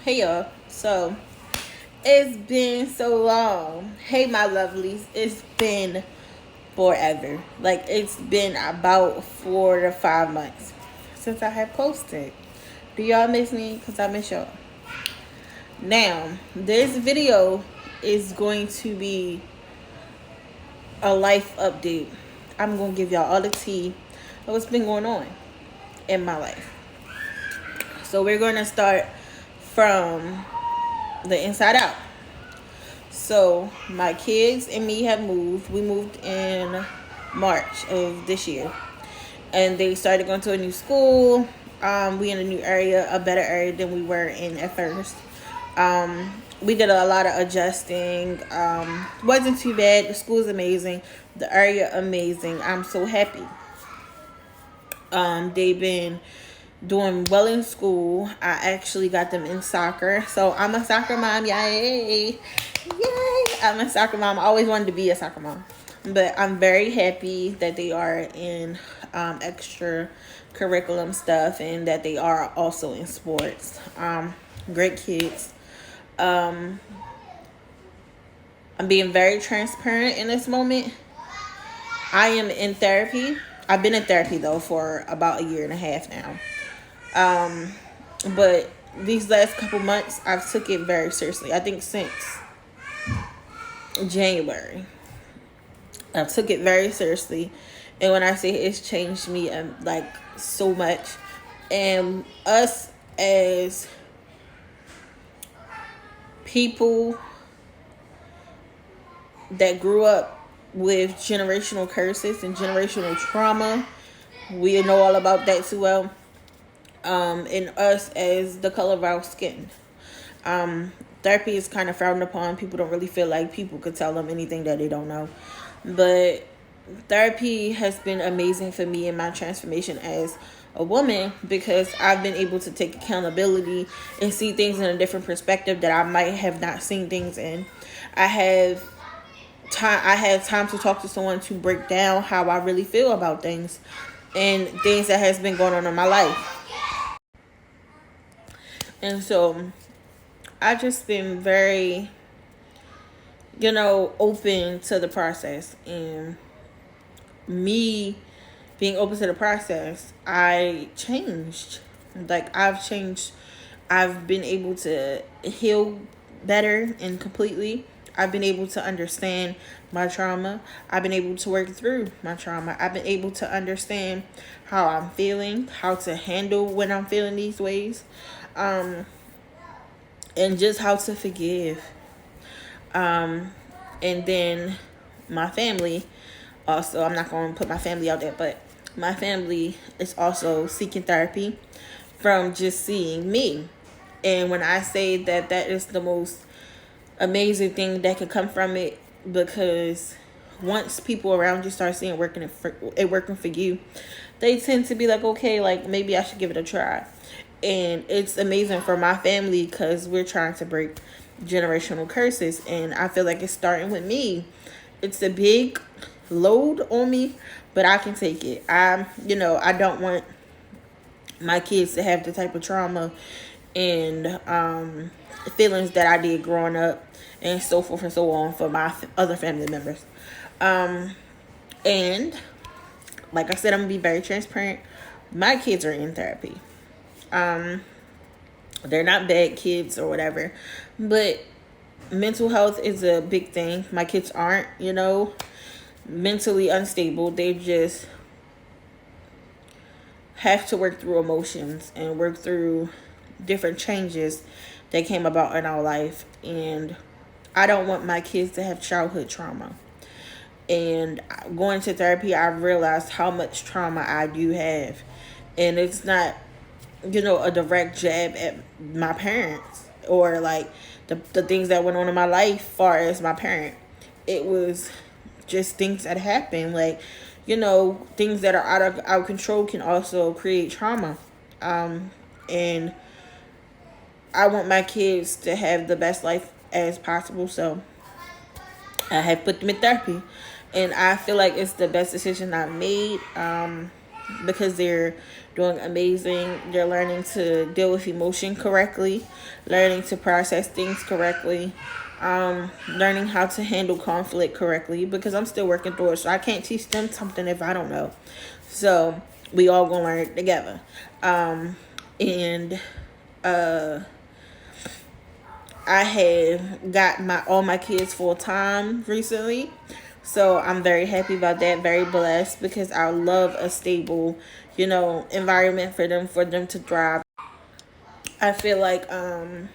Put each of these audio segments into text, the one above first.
Hey y'all. So it's been so long. Hey my lovelies. It's been forever. Like it's been about 4 to 5 months since I have posted. Do y'all miss me? Cause I miss y'all. Now this video is going to be a life update. I'm gonna give y'all all the tea of what's been going on in my life. So we're gonna start from the inside out. So my kids and me have moved. We moved in March of this year, and they started going to a new school. We in a new area, a better area than we were in at first. We did a lot of adjusting. Wasn't too bad. The school's amazing. The area amazing. I'm so happy. They've been doing well in school. I actually got them in soccer. So I'm a soccer mom. Yay. Yay. I'm a soccer mom. I always wanted to be a soccer mom. But I'm very happy that they are in extra curriculum stuff and that they are also in sports. Great kids. I'm being very transparent in this moment. I am in therapy. I've been in therapy though for about a year and a half now. But these last couple months, I've took it very seriously. I think since January, I took it very seriously. And when I say it's changed me, like so much. And us as people that grew up with generational curses and generational trauma, we know all about that too well. And us as the color of our skin. Therapy is kind of frowned upon. People don't really feel like people could tell them anything that they don't know. But therapy has been amazing for me in my transformation as a woman because I've been able to take accountability and see things in a different perspective that I might have not seen things in. I had time to talk to someone to break down how I really feel about things and things that has been going on in my life. And so I just been very, open to the process. And me being open to the process, I changed. Like I've changed. I've been able to heal better and completely. I've been able to understand my trauma. I've been able to work through my trauma. I've been able to understand how I'm feeling, how to handle when I'm feeling these ways. And just how to forgive. And then my family, also, I'm not going to put my family out there, but my family is also seeking therapy from just seeing me. And when I say that is the most amazing thing that could come from it, because once people around you start seeing it working for you, they tend to be like, okay, like maybe I should give it a try. And it's amazing for my family because we're trying to break generational curses. And I feel like it's starting with me. It's a big load on me, but I can take it. I don't want my kids to have the type of trauma and feelings that I did growing up and so forth and so on for my other family members. And like I said, I'm going to be very transparent. My kids are in therapy. They're not bad kids or whatever, but mental health is a big thing. My kids aren't, mentally unstable. They just have to work through emotions and work through different changes that came about in our life. And I don't want my kids to have childhood trauma. And going to therapy, I realized how much trauma I do have. And it's not a direct jab at my parents or like the things that went on in my life far as my parent. It was just things that happen, like things that are out of our control can also create trauma. And I want my kids to have the best life as possible, so I have put them in therapy, and I feel like it's the best decision I've made. because they're doing amazing. They're learning to deal with emotion correctly, learning to process things correctly, learning how to handle conflict correctly, because I'm still working through it. So I can't teach them something if I don't know. So we all gonna learn it together. And I have got all my kids full time recently. So I'm very happy about that, very blessed, because I love a stable, environment for them to thrive. I feel like them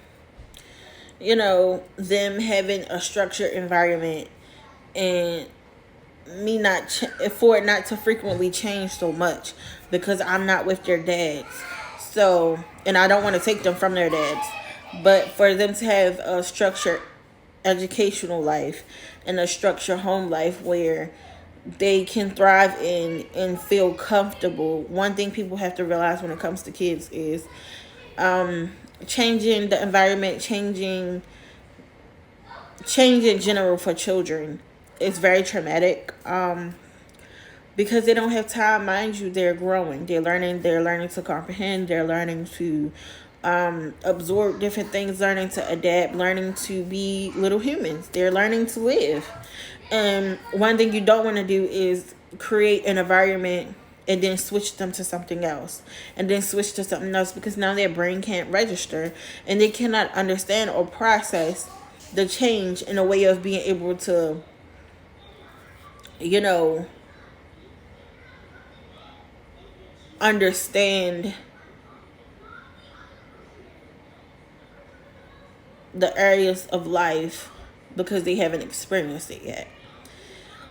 having a structured environment, and me not for it not to frequently change so much, because I'm not with their dads. So, and I don't want to take them from their dads, but for them to have a structured educational life and a structured home life where they can thrive in and feel comfortable. One thing people have to realize when it comes to kids is changing the environment, change in general for children is very traumatic, because they don't have time. Mind you, they're growing, they're learning to comprehend, they're learning to absorb different things, learning to adapt, learning to be little humans. They're learning to live. And one thing you don't want to do is create an environment and then switch them to something else, and then switch to something else, because now their brain can't register and they cannot understand or process the change in a way of being able to, you know, understand the areas of life, because they haven't experienced it yet.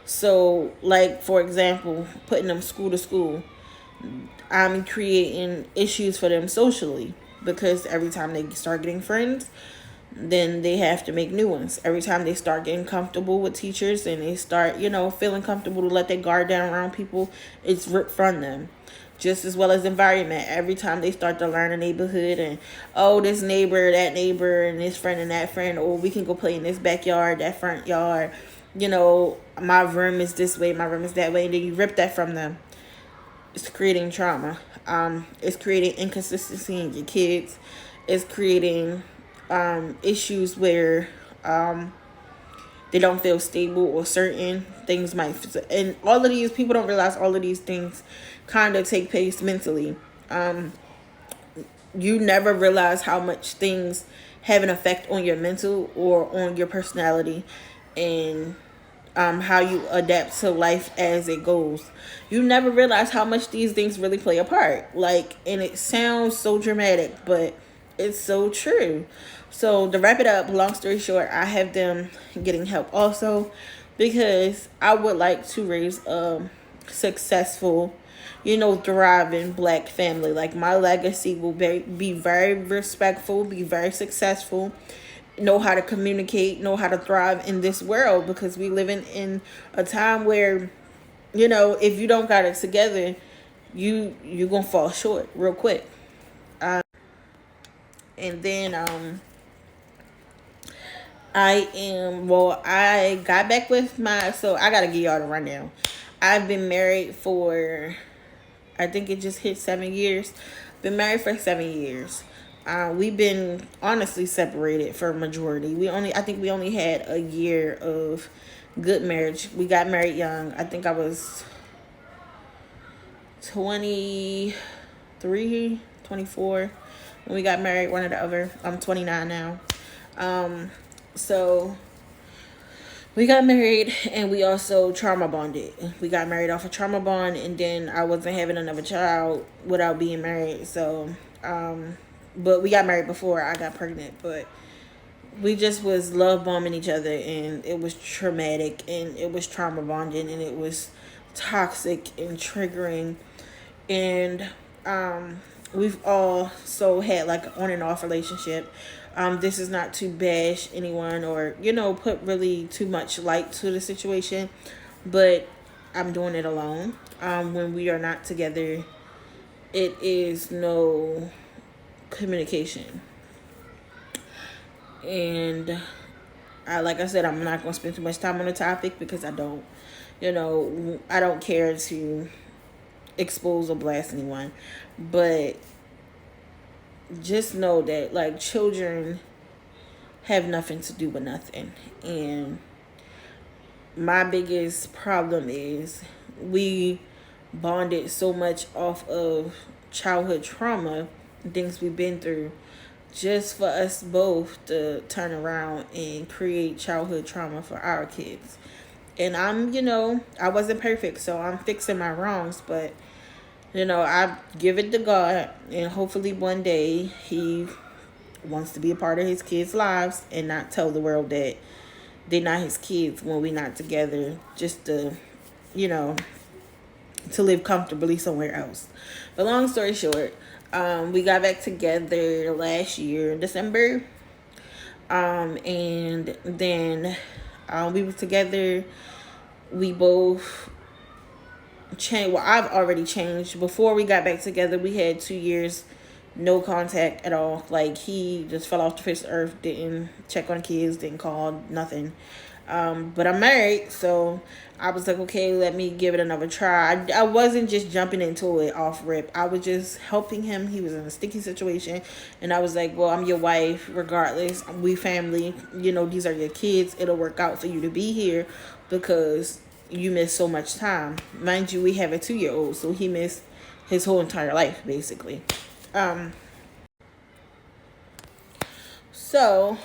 So, like, for example, putting them school to school, I'm creating issues for them socially, because every time they start getting friends, then they have to make new ones. Every time they start getting comfortable with teachers and they start, feeling comfortable to let their guard down around people, it's ripped from them. Just as well as environment. Every time they start to learn a neighborhood and, oh, this neighbor, that neighbor, and this friend and that friend, or we can go play in this backyard, that front yard, my room is this way, my room is that way, and then you rip that from them. It's creating trauma. It's creating inconsistency in your kids. It's creating issues where they don't feel stable, or certain things might, and all of these people don't realize all of these things kind of take place mentally. You never realize how much things have an effect on your mental or on your personality, and how you adapt to life as it goes. You never realize how much these things really play a part. And it sounds so dramatic, but it's so true. So to wrap it up, long story short, I have them getting help also, because I would like to raise a successful, thriving Black family. Like, my legacy will be very respectful, be very successful, know how to communicate, know how to thrive in this world, because we live in a time where, if you don't got it together, you gonna fall short real quick. And then I got back with so I gotta give y'all the rundown. I've been married for, I think it just hit 7 years. Been married for 7 years. We've been honestly separated for a majority. I think we only had a year of good marriage. We got married young. I think I was 23, 24 when we got married, one or the other. I'm 29 now. So we got married, and we also trauma bonded. We got married off a trauma bond, and then I wasn't having another child without being married. So, but we got married before I got pregnant, but we just was love bombing each other, and it was traumatic, and it was trauma bonding, and it was toxic and triggering. And we've also had like an on and off relationship. This is not to bash anyone or, put really too much light to the situation, but I'm doing it alone. When we are not together, it is no communication. And like I said, I'm not going to spend too much time on the topic, because I don't care to expose or blast anyone, but just know that like children have nothing to do with nothing. And my biggest problem is we bonded so much off of childhood trauma and things we've been through, just for us both to turn around and create childhood trauma for our kids. And I wasn't perfect, so I'm fixing my wrongs, but I give it to God, and hopefully one day He wants to be a part of His kids' lives and not tell the world that they're not His kids when we're not together, just you know, to live comfortably somewhere else. But long story short, we got back together last year in December, and then we were together. We both changed. Well, I've already changed. Before we got back together, we had 2 years no contact at all. Like, he just fell off the face of the earth, didn't check on kids, didn't call, nothing. But I'm married, so I was like, okay, let me give it another try. I wasn't just jumping into it off rip. I was just helping him. He was in a sticky situation, and I was like, well, I'm your wife regardless. We family. These are your kids. It'll work out for you to be here because you missed so much time. Mind you, we have a 2-year-old, so he missed his whole entire life, basically. So,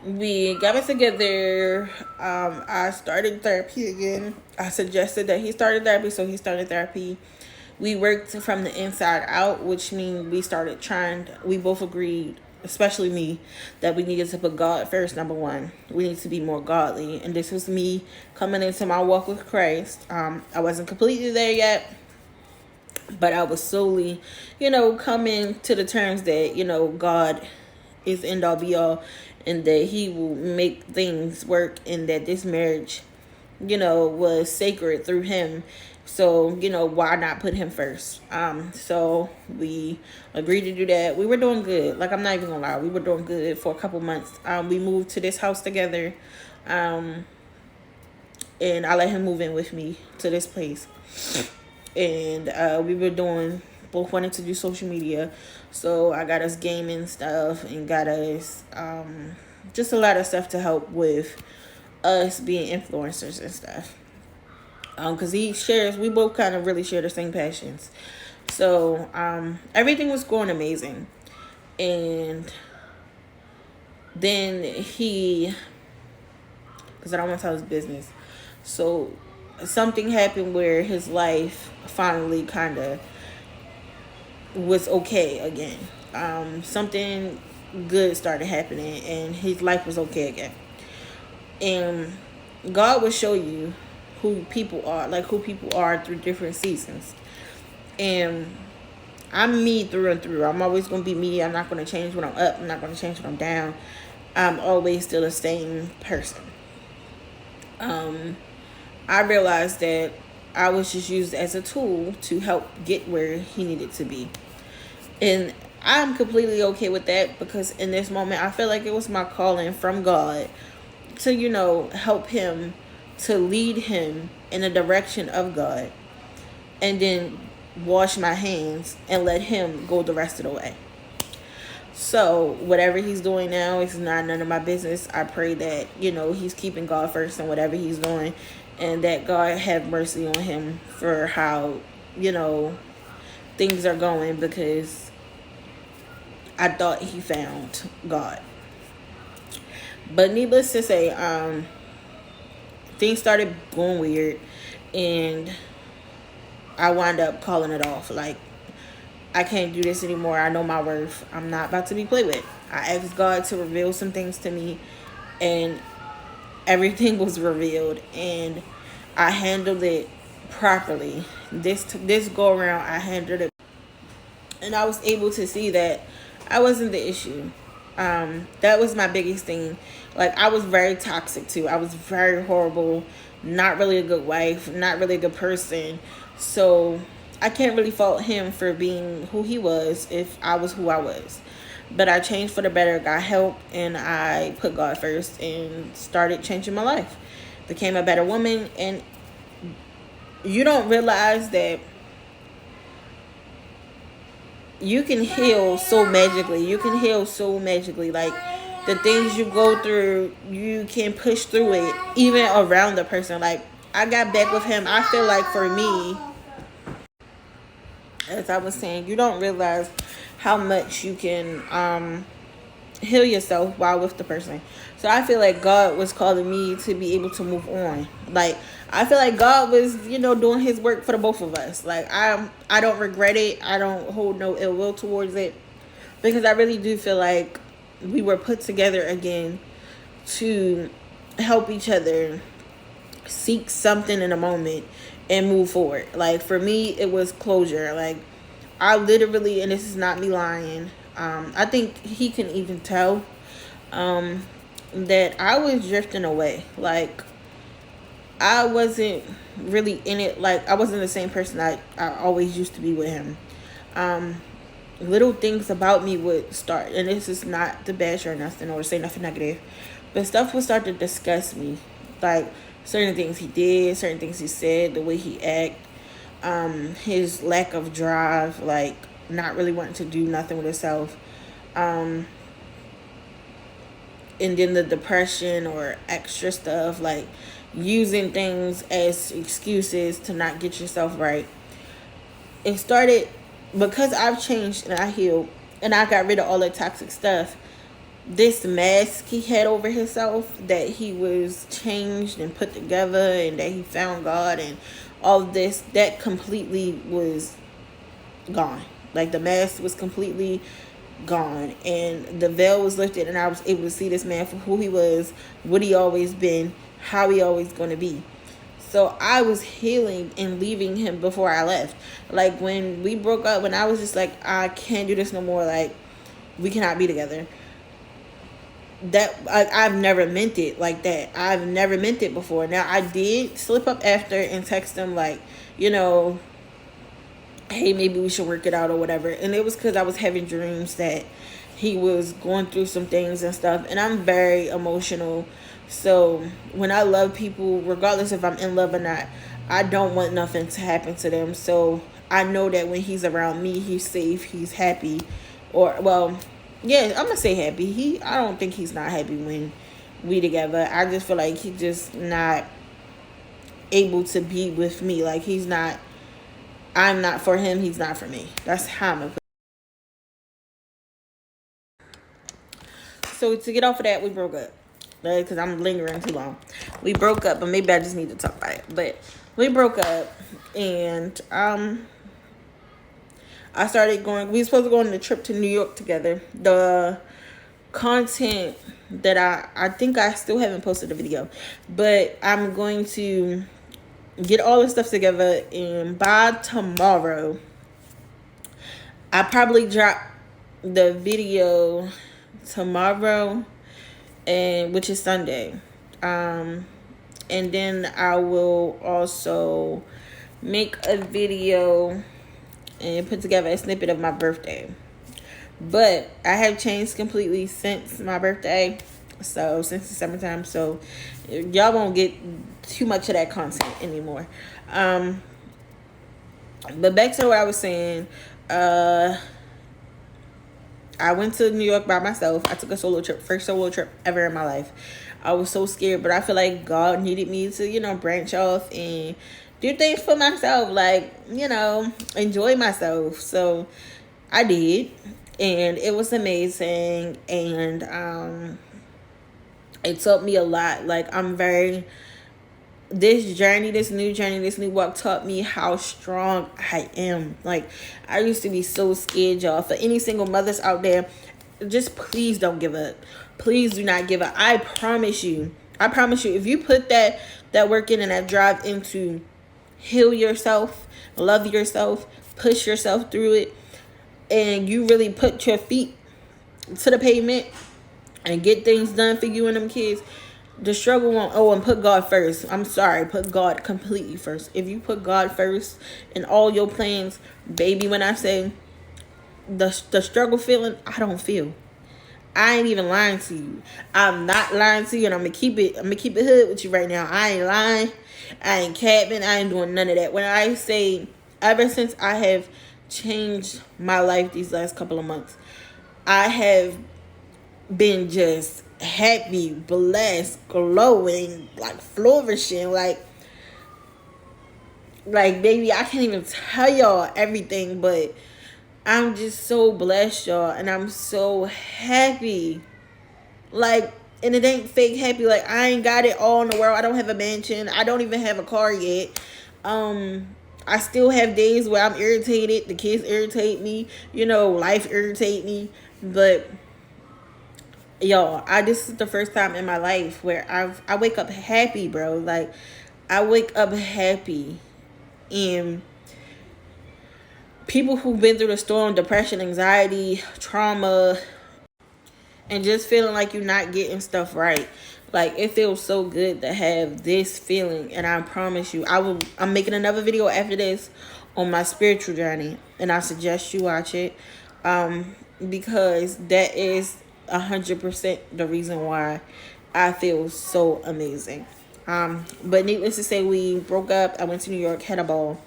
we got back together. I started therapy again. I suggested that he started therapy, so he started therapy. We worked from the inside out, which means we both agreed, especially me, that we needed to put God first, number one. We need to be more godly. And this was me coming into my walk with Christ. I wasn't completely there yet, but I was slowly, coming to the terms that, God is end all be all, and that He will make things work, and that this marriage, was sacred through Him. So, why not put Him first? So we agreed to do that. We were doing good. Like, I'm not even gonna lie. We were doing good for a couple months. We moved to this house together. And I let him move in with me to this place. And we were both wanted to do social media. So I got us gaming stuff and got us just a lot of stuff to help with us being influencers and stuff. Because we both kind of really share the same passions. So everything was going amazing. And then because I don't want to tell his business. So something happened where his life finally kind of was okay again. Something good started happening and his life was okay again. And God will show you who people are through different seasons. And I'm me through and through. I'm always going to be me. I'm not going to change when I'm up. I'm not going to change when I'm down. I'm always still the same person. I realized that I was just used as a tool to help get where he needed to be. And I'm completely okay with that, because in this moment, I feel like it was my calling from God to, help him, to lead him in the direction of God, and then wash my hands and let him go the rest of the way. So whatever he's doing now is not none of my business. I pray that, he's keeping God first in whatever he's doing, and that God have mercy on him for how, things are going, because I thought he found God. But needless to say, things started going weird, and I wound up calling it off. Like, I can't do this anymore. I know my worth. I'm not about to be played with. I asked God to reveal some things to me, and everything was revealed, and I handled it properly. This go around, I handled it, and I was able to see that I wasn't the issue. That was my biggest thing. Like, I was very toxic too. I was very horrible, not really a good wife, not really a good person. So I can't really fault him for being who he was if I was who I was. But I changed for the better, got help, and I put God first and started changing my life. Became a better woman, and you don't realize that you can heal so magically. You can heal so magically. Like the things you go through, you can push through it, even around the person. Like I got back with him. I feel like for me, as I was saying, you don't realize how much you can heal yourself while with the person. So I feel like God was calling me to be able to move on. Like I feel like God was, doing his work for the both of us. Like I don't regret it. I don't hold no ill will towards it, because I really do feel like we were put together again to help each other seek something in a moment and move forward. Like for me, it was closure. Like I literally, and this is not me lying, I think he can even tell, that I was drifting away. Like I wasn't really in it. Like I wasn't the same person I always used to be with him. Little things about me would start, and this is not to bash or nothing or say nothing negative, but stuff would start to disgust me. Like certain things he did, certain things he said, the way he act, his lack of drive, like not really wanting to do nothing with himself, and then the depression or extra stuff, like using things as excuses to not get yourself right. It started because I've changed and I healed and I got rid of all the toxic stuff. This mask he had over himself, that he was changed and put together and that he found God and all of this, that completely was gone. Like the mask was completely gone and the veil was lifted, and I was able to see this man for who he was, what he always been, how he always going to be. So I was healing and leaving him before I left. Like when we broke up, when I was just like, I can't do this no more, like we cannot be together, that I've never meant it like that. I've never meant it before. Now I did slip up after and text him like, hey, maybe we should work it out or whatever. And it was because I was having dreams that he was going through some things and stuff. And I'm very emotional. So when I love people, regardless if I'm in love or not, I don't want nothing to happen to them. So I know that when he's around me, he's safe, he's happy. Or, well, yeah, I'm going to say happy. I don't think he's not happy when we together. I just feel like he's just not able to be with me. Like I'm not for him, he's not for me. That's how I'm gonna put it. So to get off of that, we broke up. Right? Because I'm lingering too long. We broke up, but maybe I just need to talk about it. But we broke up, and I started going. We were supposed to go on a trip to New York together. The content that I think I still haven't posted a video, but I'm going to get all this stuff together, and by tomorrow I probably drop the video tomorrow, and which is Sunday. And then I will also make a video and put together a snippet of my birthday. But I have changed completely since my birthday. So since the summertime. So y'all won't get too much of that content anymore. But back to what I was saying. I went to New York by myself. I took a solo trip. First solo trip ever in my life. I was so scared, but I feel like God needed me to, branch off and do things for myself. Like, enjoy myself. So I did. And it was amazing. And it taught me a lot. Like, this new walk taught me how strong I am. Like, I used to be so scared, y'all. For any single mothers out there, just please don't give up. Please do not give up. I promise you, if you put that work in and that drive into heal yourself, love yourself, push yourself through it, and you really put your feet to the pavement and get things done for you and them kids, the struggle won't. Oh, and put God first. I'm sorry, put God completely first. If you put God first in all your plans, baby, when I say the struggle feeling, I don't feel. I ain't even lying to you. I'm not lying to you, and I'm gonna keep it hood with you right now. I ain't lying. I ain't capping. I ain't doing none of that. When I say ever since I have changed my life these last couple of months, I have been just happy, blessed, glowing, like flourishing, like baby, I can't even tell y'all everything, but I'm just so blessed, y'all, and I'm so happy. Like, and it ain't fake happy. Like, I ain't got it all in the world. I don't have a mansion. I don't even have a car yet. I still have days where I'm irritated. The kids irritate me. You know, life irritate me. But y'all, this is the first time in my life where I wake up happy, bro. Like, I wake up happy, and people who've been through the storm, depression, anxiety, trauma, and just feeling like you're not getting stuff right. Like, it feels so good to have this feeling, and I promise you, I'm making another video after this on my spiritual journey, and I suggest you watch it, because that is 100% the reason why I feel so amazing. But needless to say, we broke up. I went to New York, had a ball.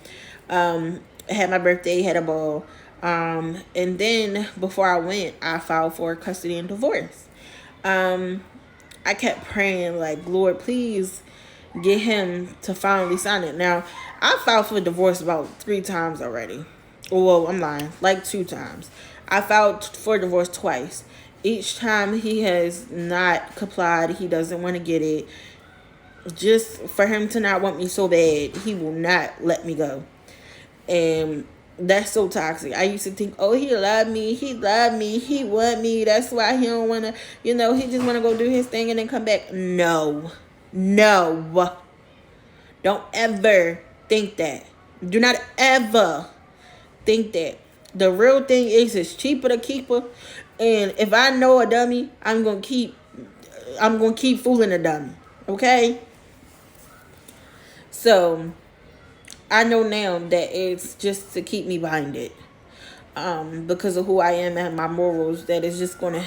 Had my birthday, had a ball. And then before I went, I filed for custody and divorce. I kept praying, like, Lord, please get him to finally sign it. Now, I filed for divorce about 3 times already. Well, I'm lying, like 2 times. I filed for divorce twice. Each time he has not complied. He doesn't want to get it. Just for him to not want me so bad, he will not let me go. And that's so toxic. I used to think, oh, he loved me, he want me, that's why he don't want to, he just want to go do his thing and then come back. No, don't ever think that. Do not ever think that. The real thing is, it's cheaper to keep her, and if I know a dummy, I'm gonna keep fooling a dummy. Okay, so I know now that it's just to keep me binded, because of who I am and my morals. That is just going to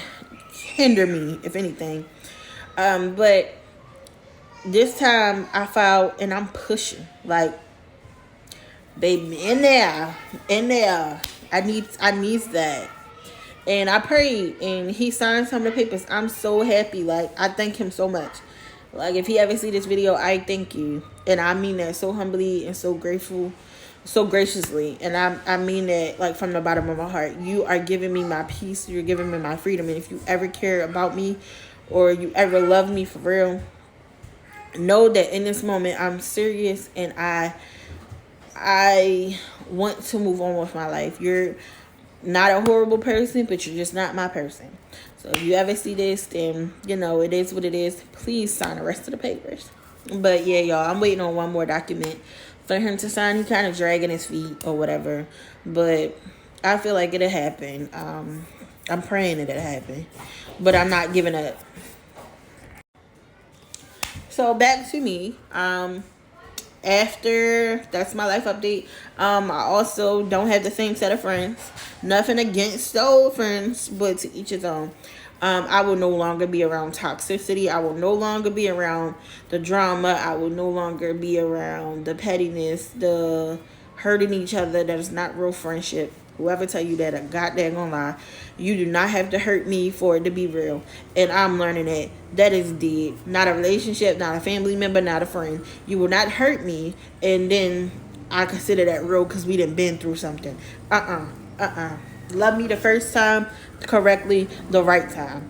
hinder me, if anything. But this time I filed, and I'm pushing, like, baby, in there. I need that. And I prayed, and he signed some of the papers. I'm so happy. Like, I thank him so much. Like, if he ever see this video, I thank you. And I mean that so humbly and so grateful, so graciously. And I mean that, like, from the bottom of my heart. You are giving me my peace. You're giving me my freedom. And if you ever care about me, or you ever love me for real, know that in this moment I'm serious, and I want to move on with my life. You're not a horrible person, but you're just not my person. So if you ever see this, then, it is what it is. Please sign the rest of the papers. But yeah, y'all, I'm waiting on one more document for him to sign. He kind of dragging his feet or whatever, but I feel like it'll happen. I'm praying it'll happen, but I'm not giving up. So back to me. After that's my life update. I also don't have the same set of friends. Nothing against old friends, but to each his own. I will no longer be around toxicity. I will no longer be around the drama. I will no longer be around the pettiness, the hurting each other. That is not real friendship. Whoever tell you that, a goddamn lie. You do not have to hurt me for it to be real. And I'm learning that. That is dead. Not a relationship, not a family member, not a friend. You will not hurt me, and then I consider that real because we done been through something. Love me the first time correctly, the right time.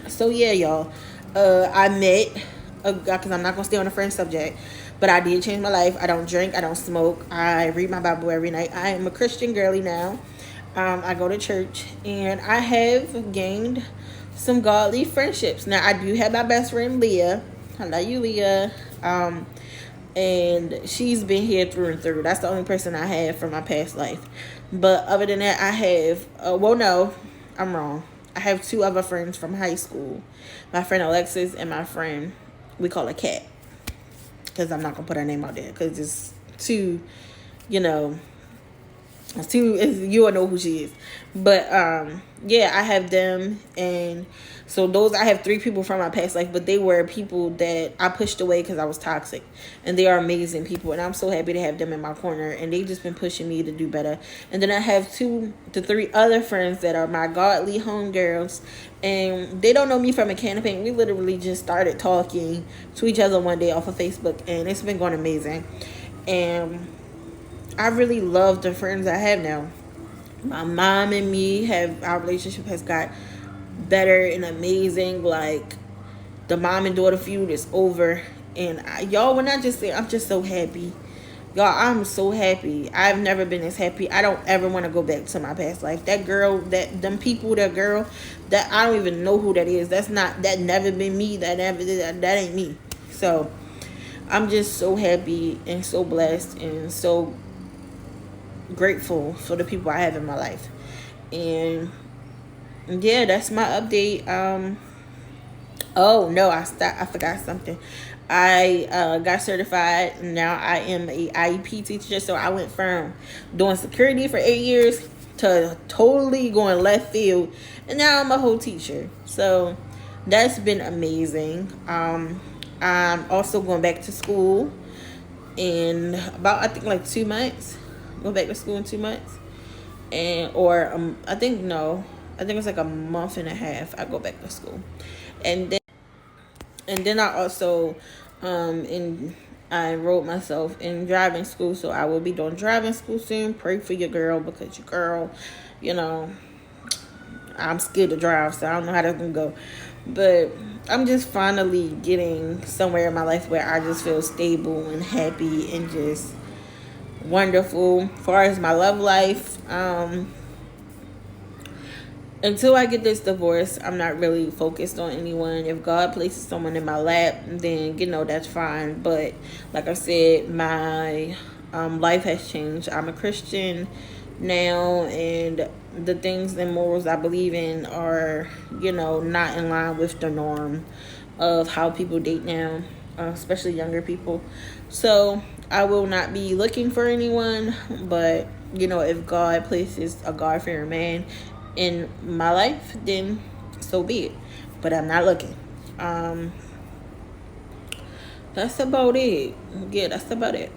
So yeah, y'all. I met, because I'm not going to stay on the friend subject, but I did change my life. I don't drink. I don't smoke. I read my Bible every night. I am a Christian girly now. I go to church, and I have gained some godly friendships. Now, I do have my best friend, Leah. I love you, Leah. And she's been here through and through. That's the only person I have from my past life. But other than that, I have, no, I'm wrong. I have 2 other friends from high school. My friend Alexis and my friend, we call her Kat. Because I'm not going to put her name out there. Because it's too, You will know who she is. But yeah, I have them, and so those, I have 3 people from my past life, but they were people that I pushed away because I was toxic, and they are amazing people, and I'm so happy to have them in my corner, and they just been pushing me to do better. And then I have 2 to 3 other friends that are my godly homegirls, and they don't know me from a can of paint. We literally just started talking to each other one day off of Facebook, and it's been going amazing. And I really love the friends I have now. My mom and me have, our relationship has got better and amazing. Like, the mom and daughter feud is over, and y'all, when I just say, I'm just so happy, y'all. I'm so happy. I've never been this happy. I don't ever want to go back to my past life. That girl, them people, that girl, that I don't even know who that is. That never been me. That ain't me. So I'm just so happy and so blessed and so grateful for the people I have in my life. And yeah, that's my update. Oh no, I forgot something. I got certified. Now I am a IEP teacher. So I went from doing security for 8 years to totally going left field, and now I'm a whole teacher. So that's been amazing. I'm also going back to school in about, I think, like 2 months. Go back to school in 2 months, and or I think, no, I think it's like a month and a half. I go back to school, and then I also I enrolled myself in driving school, so I will be doing driving school soon. Pray for your girl, because your girl, you know, I'm scared to drive, so I don't know how that's gonna go. But I'm just finally getting somewhere in my life where I just feel stable and happy and just wonderful. As far as my love life, until I get this divorce, I'm not really focused on anyone. If God places someone in my lap, then that's fine. But like I said, my life has changed. I'm a Christian now, and the things and morals I believe in are, not in line with the norm of how people date now, especially younger people. So I will not be looking for anyone, but if God places a God-fearing man in my life, then so be it. But I'm not looking. That's about it. Yeah, that's about it.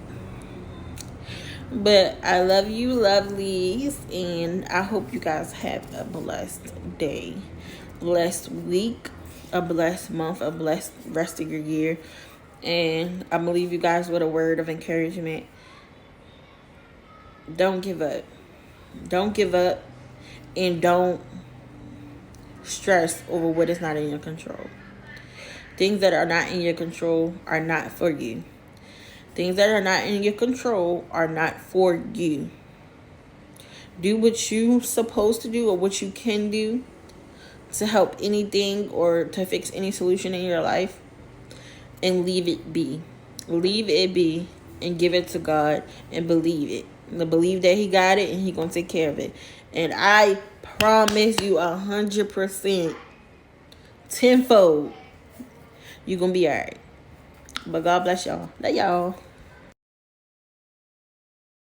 But I love you, lovelies, and I hope you guys have a blessed day, blessed week, a blessed month, a blessed rest of your year. And I'm gonna leave you guys with a word of encouragement. Don't give up. Don't give up, and don't stress over what is not in your control. Things that are not in your control are not for you. Things that are not in your control are not for you. Do what you're supposed to do, or what you can do to help anything or to fix any solution in your life, and leave it be. Leave it be and give it to God and believe it. Believe that He got it and He gonna take care of it. And I promise you 100%, tenfold, you're gonna be alright. But God bless y'all. Love y'all.